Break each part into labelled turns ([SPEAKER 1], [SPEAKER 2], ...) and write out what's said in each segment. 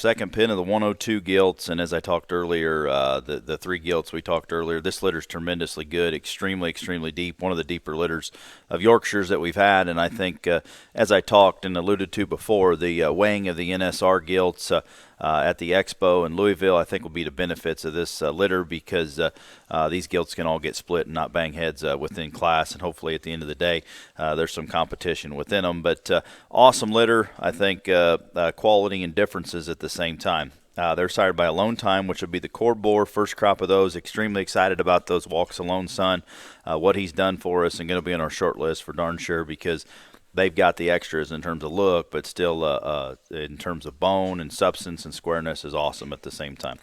[SPEAKER 1] second pin of the 102 gilts, and as I talked earlier, the 3 gilts we talked earlier, this litter's tremendously good, extremely deep, one of the deeper litters of Yorkshires that we've had. And I think, as I talked and alluded to before, the weighing of the NSR gilts at the expo in Louisville, I think will be the benefits of this litter, because these gilts can all get split and not bang heads within class, and hopefully at the end of the day there's some competition within them. But awesome litter, I think, quality and differences at the same time. They're sired by a Lone Time, which would be the core boar, first crop of those. Extremely excited about those Walks Alone son, what he's done for us, and going to be on our short list for darn sure, because they've got the extras in terms of look, but still in terms of bone and substance and squareness is awesome at the same time.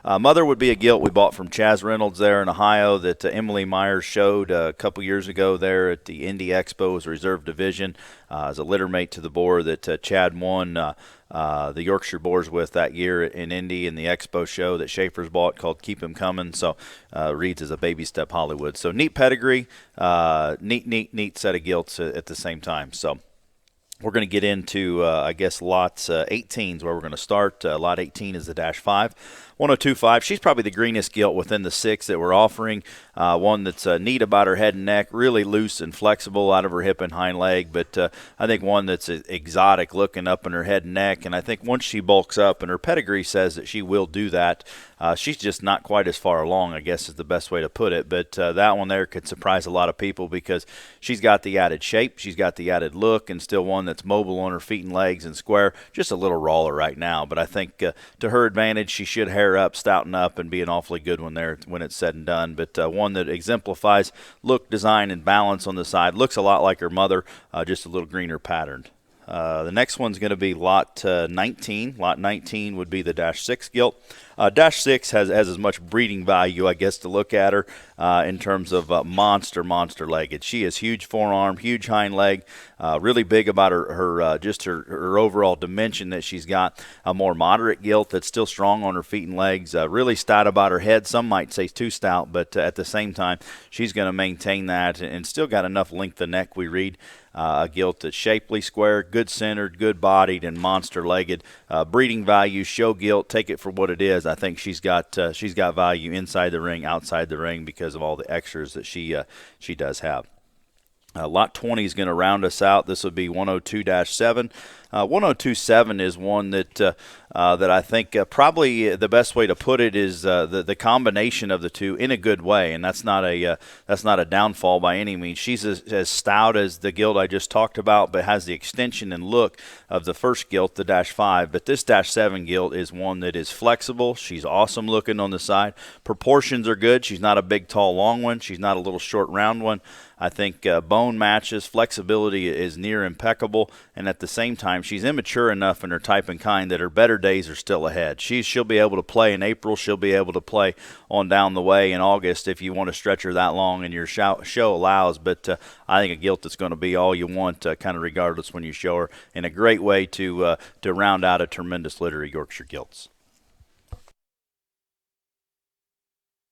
[SPEAKER 1] Mother would be a gilt we bought from Chaz Reynolds there in Ohio that Emily Myers showed a couple years ago there at the Indy Expo as Reserve Division as a litter mate to the boar that Chad won the Yorkshire Boars with that year in Indy in the Expo show that Schaefer's bought, called Keep 'Em Coming. So reads as a baby step Hollywood. So neat pedigree, neat set of gilts at the same time. So we're going to get into, I guess, lots 18 is where we're going to start. Lot 18 is the -5. 1025, she's probably the greenest gilt within the 6 that we're offering. One that's neat about her head and neck, really loose and flexible out of her hip and hind leg, but I think one that's exotic looking up in her head and neck. And I think once she bulks up, and her pedigree says that she will do that, she's just not quite as far along, I guess is the best way to put it. But that one there could surprise a lot of people, because she's got the added shape, she's got the added look, and still one that's mobile on her feet and legs and square. Just a little rawer right now, but I think to her advantage, she should hair up, stouten up, and be an awfully good one there when it's said and done. But one that exemplifies look, design, and balance on the side. Looks a lot like her mother, just a little greener patterned. The next one's going to be lot 19. Lot 19 would be the -6 gilt. -6 has as much breeding value, I guess, to look at her in terms of monster legged. She has huge forearm, huge hind leg, really big about her overall dimension that she's got. A more moderate gilt that's still strong on her feet and legs. Really stout about her head. Some might say too stout, but at the same time, she's going to maintain that and still got enough length of neck, we read. A gilt that's shapely, square, good centered, good bodied, and monster legged. Breeding value, show gilt, take it for what it is. I think she's got value inside the ring, outside the ring, because of all the extras that she does have. Lot 20 is going to round us out. This would be 102-7. 102.7 is one that I think probably the best way to put it is the combination of the two in a good way, and that's not a downfall by any means. She's as stout as the gilt I just talked about, but has the extension and look of the first gilt, the -5. But this -7 gilt is one that is flexible. She's awesome looking on the side. Proportions are good. She's not a big, tall, long one. She's not a little short, round one. I think bone matches, flexibility is near impeccable, and at the same time, she's immature enough in her type and kind that her better days are still ahead. She'll be able to play in April. She'll be able to play on down the way in August if you want to stretch her that long and your show allows. But I think a gilt that's going to be all you want, kind of regardless when you show her, and a great way to round out a tremendous litter of Yorkshire gilts.